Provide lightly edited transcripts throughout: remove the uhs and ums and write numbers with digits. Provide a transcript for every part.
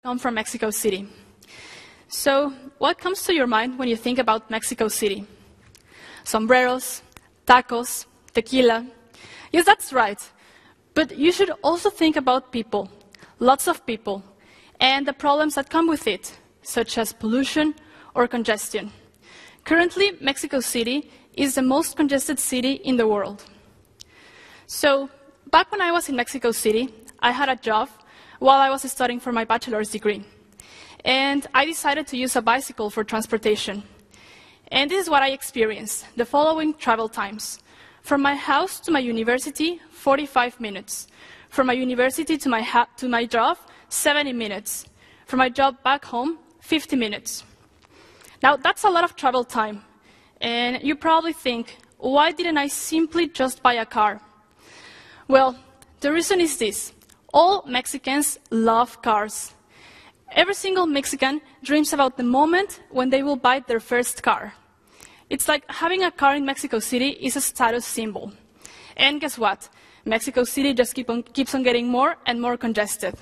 I'm from Mexico City. So, what comes to your mind when you think about Mexico City? Sombreros, tacos, tequila. Yes, that's right. But you should also think about people, lots of people, and the problems that come with it, such as pollution or congestion. Currently, Mexico City is the most congested city in the world. So, back when I was in Mexico City, I had a job while I was studying for my bachelor's degree. And I decided to use a bicycle for transportation. And this is what I experienced, the following travel times. From my house to my university, 45 minutes. From my university to my job, 70 minutes. From my job back home, 50 minutes. Now, that's a lot of travel time. And you probably think, why didn't I simply just buy a car? Well, the reason is this. All Mexicans love cars. Every single Mexican dreams about the moment when they will buy their first car. It's like having a car in Mexico City is a status symbol. And guess what? Mexico City just keeps on getting more and more congested.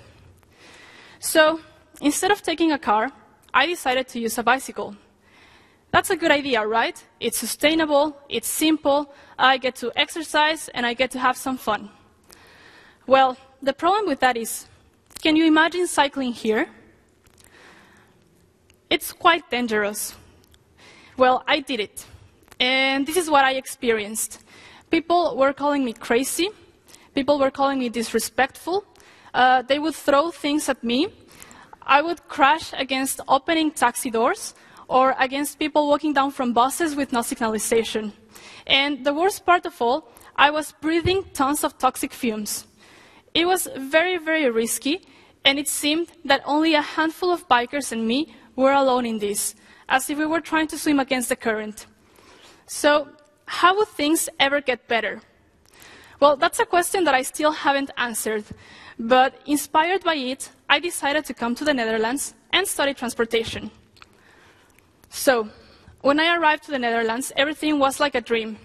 So, instead of taking a car, I decided to use a bicycle. That's a good idea, right? It's sustainable, it's simple, I get to exercise, and I get to have some fun. Well, the problem with that is, can you imagine cycling here? It's quite dangerous. Well, I did it, and this is what I experienced. People were calling me crazy, people were calling me disrespectful, they would throw things at me, I would crash against opening taxi doors, or against people walking down from buses with no signalization. And the worst part of all, I was breathing tons of toxic fumes. It was very, very risky, and it seemed that only a handful of bikers and me were alone in this, as if we were trying to swim against the current. So, how would things ever get better? Well, that's a question that I still haven't answered, but inspired by it, I decided to come to the Netherlands and study transportation. So, when I arrived to the Netherlands, everything was like a dream.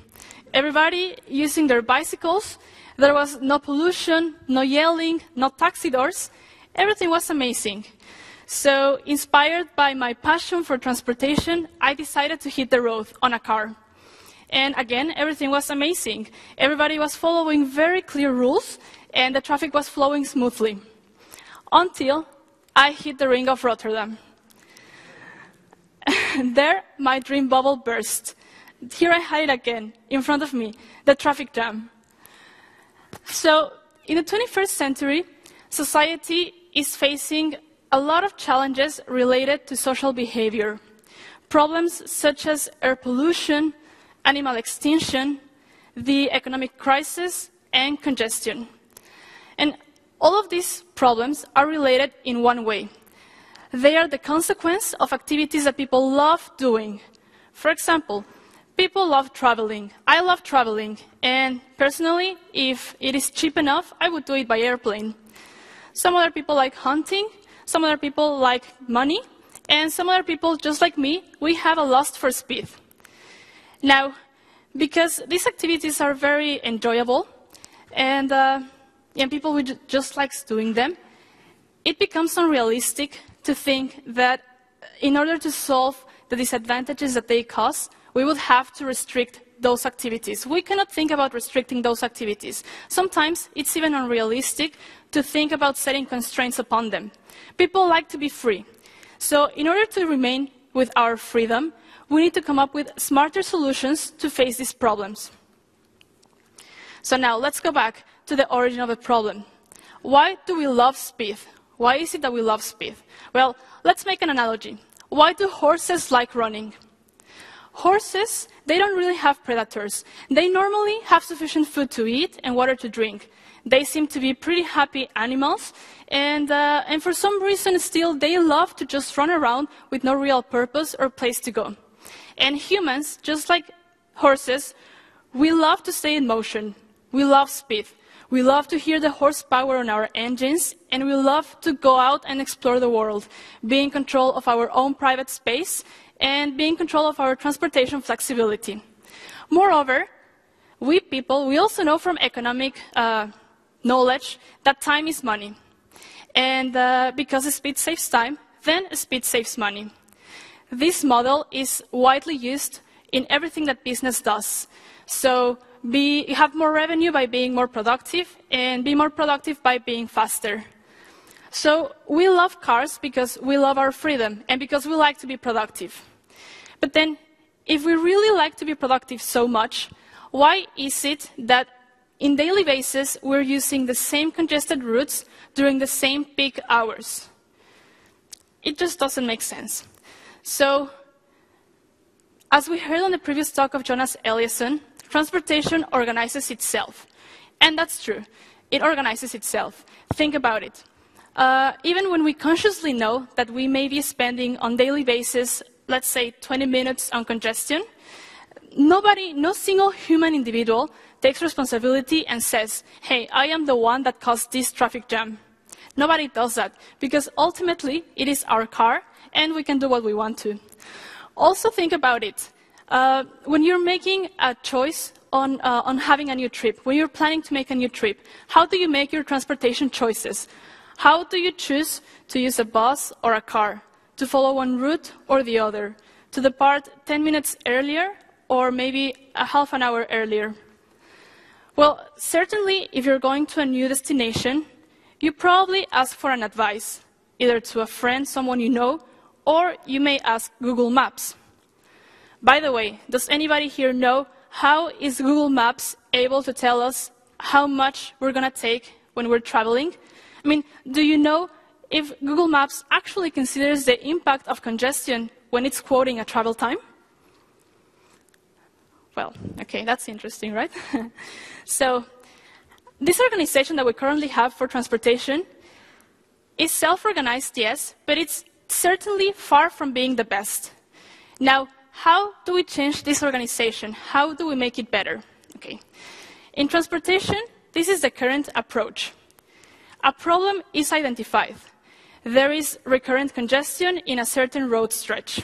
Everybody using their bicycles, there was no pollution, no yelling, no taxi doors. Everything was amazing. So, inspired by my passion for transportation, I decided to hit the road on a car. And again, everything was amazing. Everybody was following very clear rules, and the traffic was flowing smoothly. Until I hit the ring of Rotterdam. There, my dream bubble burst. Here I had it again, in front of me, the traffic jam. So, in the 21st century, society is facing a lot of challenges related to social behavior. Problems such as air pollution, animal extinction, the economic crisis, and congestion. And all of these problems are related in one way. They are the consequence of activities that people love doing. For example, people love traveling. I love traveling, and personally, if it is cheap enough, I would do it by airplane. Some other people like hunting, some other people like money, and some other people, just like me, we have a lust for speed. Now, because these activities are very enjoyable, and people would just like doing them, it becomes unrealistic to think that in order to solve the disadvantages that they cause, we would have to restrict those activities. We cannot think about restricting those activities. Sometimes it's even unrealistic to think about setting constraints upon them. People like to be free. So in order to remain with our freedom, we need to come up with smarter solutions to face these problems. So now let's go back to the origin of the problem. Why do we love speed? Why is it that we love speed? Well, let's make an analogy. Why do horses like running? Horses, they don't really have predators. They normally have sufficient food to eat and water to drink. They seem to be pretty happy animals, and for some reason still they love to just run around with no real purpose or place to go. And humans, just like horses, we love to stay in motion. We love speed. We love to hear the horsepower on our engines, and we love to go out and explore the world, be in control of our own private space, and be in control of our transportation flexibility. Moreover, we people, we also know from economic knowledge that time is money. And because speed saves time, then speed saves money. This model is widely used in everything that business does. So you have more revenue by being more productive, and be more productive by being faster. So we love cars because we love our freedom, and because we like to be productive. But then, if we really like to be productive so much, why is it that in daily basis we're using the same congested routes during the same peak hours? It just doesn't make sense. So, as we heard on the previous talk of Jonas Eliasson, transportation organizes itself. And that's true. It organizes itself. Think about it. Even when we consciously know that we may be spending on daily basis, let's say 20 minutes on congestion, no single human individual takes responsibility and says, hey, I am the one that caused this traffic jam. Nobody does that, because ultimately it is our car and we can do what we want to. Also think about it. When you're making a choice on having a new trip, when you're planning to make a new trip, how do you make your transportation choices? How do you choose to use a bus or a car, to follow one route or the other, to depart 10 minutes earlier or maybe a half an hour earlier? Well, certainly if you're going to a new destination, you probably ask for an advice, either to a friend, someone you know, or you may ask Google Maps. By the way, does anybody here know how is Google Maps able to tell us how much we're going to take when we're traveling? I mean, do you know if Google Maps actually considers the impact of congestion when it's quoting a travel time? Well, okay, that's interesting, right? So, this organization that we currently have for transportation is self-organized, yes, but it's certainly far from being the best. Now, how do we change this organization? How do we make it better? Okay. In transportation, this is the current approach. A problem is identified. There is recurrent congestion in a certain road stretch.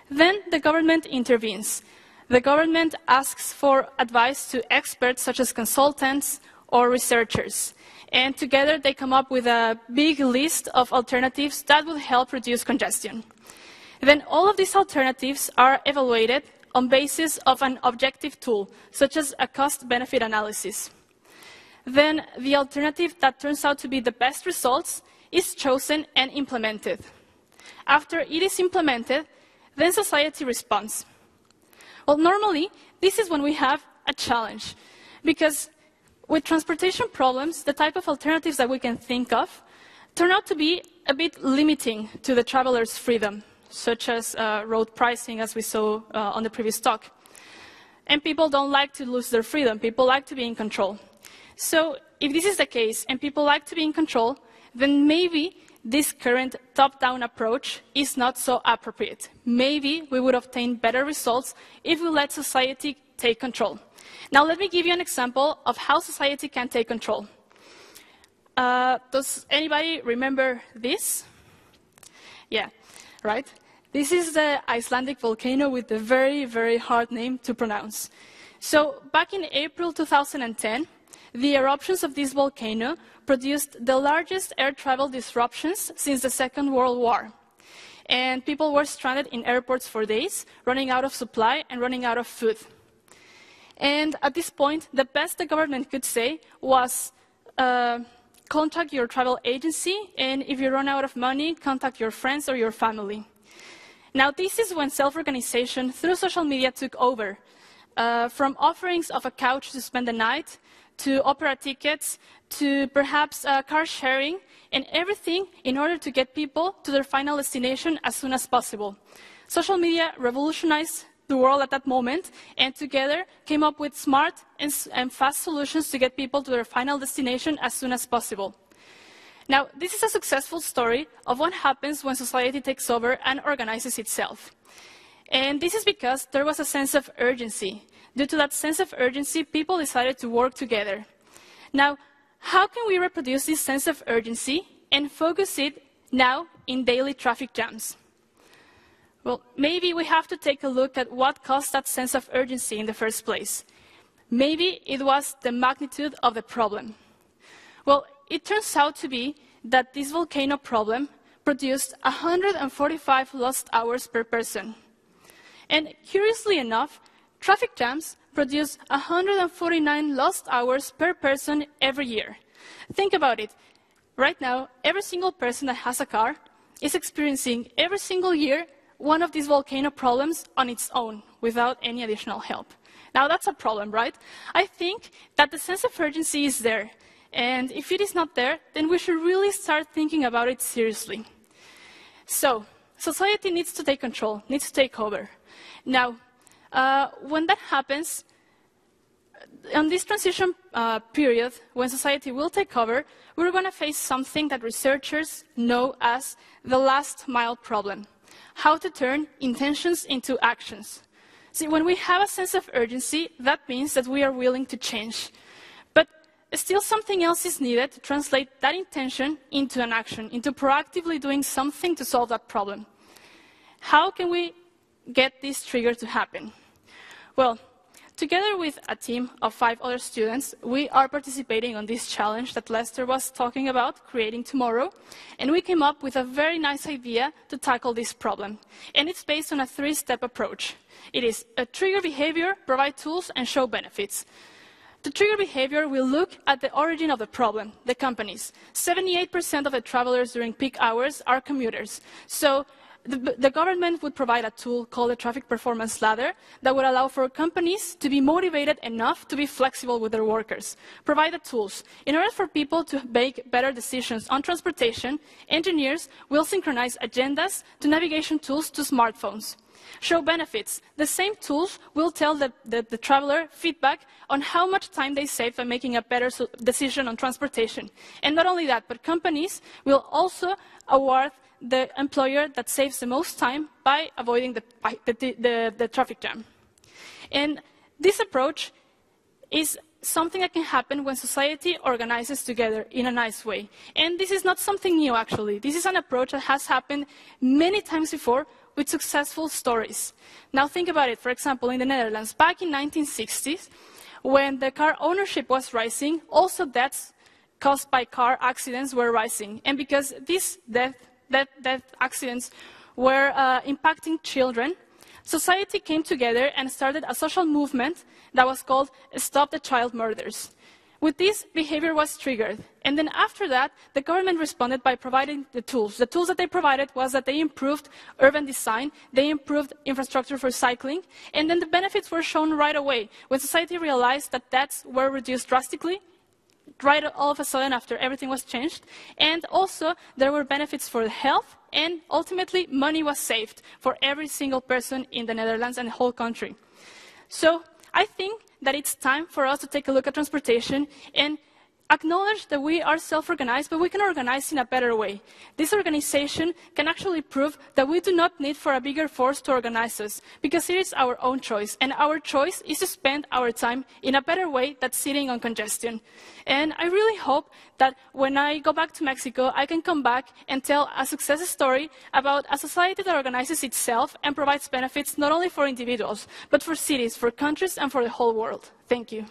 Then the government intervenes. The government asks for advice to experts such as consultants or researchers. And together they come up with a big list of alternatives that will help reduce congestion. Then all of these alternatives are evaluated on basis of an objective tool, such as a cost-benefit analysis. Then the alternative that turns out to be the best results is chosen and implemented. After it is implemented, then society responds. Well, normally, this is when we have a challenge, because with transportation problems, the type of alternatives that we can think of turn out to be a bit limiting to the traveler's freedom, such as road pricing, as we saw on the previous talk. And people don't like to lose their freedom. People like to be in control. So if this is the case, and people like to be in control, then maybe this current top-down approach is not so appropriate. Maybe we would obtain better results if we let society take control. Now let me give you an example of how society can take control. Does anybody remember this? Yeah, right? This is the Icelandic volcano with the very, very hard name to pronounce. So back in April 2010, the eruptions of this volcano produced the largest air travel disruptions since the Second World War. And people were stranded in airports for days, running out of supply and running out of food. And at this point, the best the government could say was, contact your travel agency, and if you run out of money, contact your friends or your family. Now, this is when self-organization through social media took over, from offerings of a couch to spend the night, to opera tickets, to perhaps car sharing, and everything in order to get people to their final destination as soon as possible. Social media revolutionized the world at that moment, and together came up with smart and fast solutions to get people to their final destination as soon as possible. Now, this is a successful story of what happens when society takes over and organizes itself. And this is because there was a sense of urgency. Due to that sense of urgency, people decided to work together. Now, how can we reproduce this sense of urgency and focus it now in daily traffic jams? Well, maybe we have to take a look at what caused that sense of urgency in the first place. Maybe it was the magnitude of the problem. Well, it turns out to be that this volcano problem produced 145 lost hours per person. And curiously enough, traffic jams produce 149 lost hours per person every year. Think about it. Right now, every single person that has a car is experiencing every single year one of these volcano problems on its own, without any additional help. Now, that's a problem, right? I think that the sense of urgency is there. And if it is not there, then we should really start thinking about it seriously. So, society needs to take control, needs to take over. Now, when that happens, on this transition period, when society will take over, we're going to face something that researchers know as the last mile problem. How to turn intentions into actions. See, when we have a sense of urgency, that means that we are willing to change. But still something else is needed to translate that intention into an action, into proactively doing something to solve that problem. How can we get this trigger to happen? Well, together with a team of 5 other students, we are participating on this challenge that Lester was talking about, Creating Tomorrow, and we came up with a very nice idea to tackle this problem. And it's based on a 3-step approach. It is a trigger behavior, provide tools, and show benefits. The trigger behavior will look at the origin of the problem, the companies. 78% of the travelers during peak hours are commuters. So the government would provide a tool called the Traffic Performance Ladder that would allow for companies to be motivated enough to be flexible with their workers. Provide the tools. In order for people to make better decisions on transportation, engineers will synchronize agendas to navigation tools to smartphones. Show benefits. The same tools will tell the traveler feedback on how much time they save by making a better decision on transportation. And not only that, but companies will also award the employer that saves the most time by avoiding the traffic jam. And this approach is something that can happen when society organizes together in a nice way. And this is not something new, actually. This is an approach that has happened many times before with successful stories. Now think about it. For example, in the Netherlands, back in 1960s, when the car ownership was rising, also deaths caused by car accidents were rising. And because these death accidents were impacting children, society came together and started a social movement that was called Stop the Child Murders. With this, behavior was triggered. And then after that, the government responded by providing the tools. The tools that they provided was that they improved urban design, they improved infrastructure for cycling, and then the benefits were shown right away. When society realized that deaths were reduced drastically, right all of a sudden after everything was changed, and also there were benefits for the health, and ultimately money was saved for every single person in the Netherlands and the whole country. So I think that it's time for us to take a look at transportation and acknowledge that we are self-organized, but we can organize in a better way. This organization can actually prove that we do not need for a bigger force to organize us, because it is our own choice, and our choice is to spend our time in a better way than sitting on congestion. And I really hope that when I go back to Mexico, I can come back and tell a success story about a society that organizes itself and provides benefits not only for individuals, but for cities, for countries, and for the whole world. Thank you.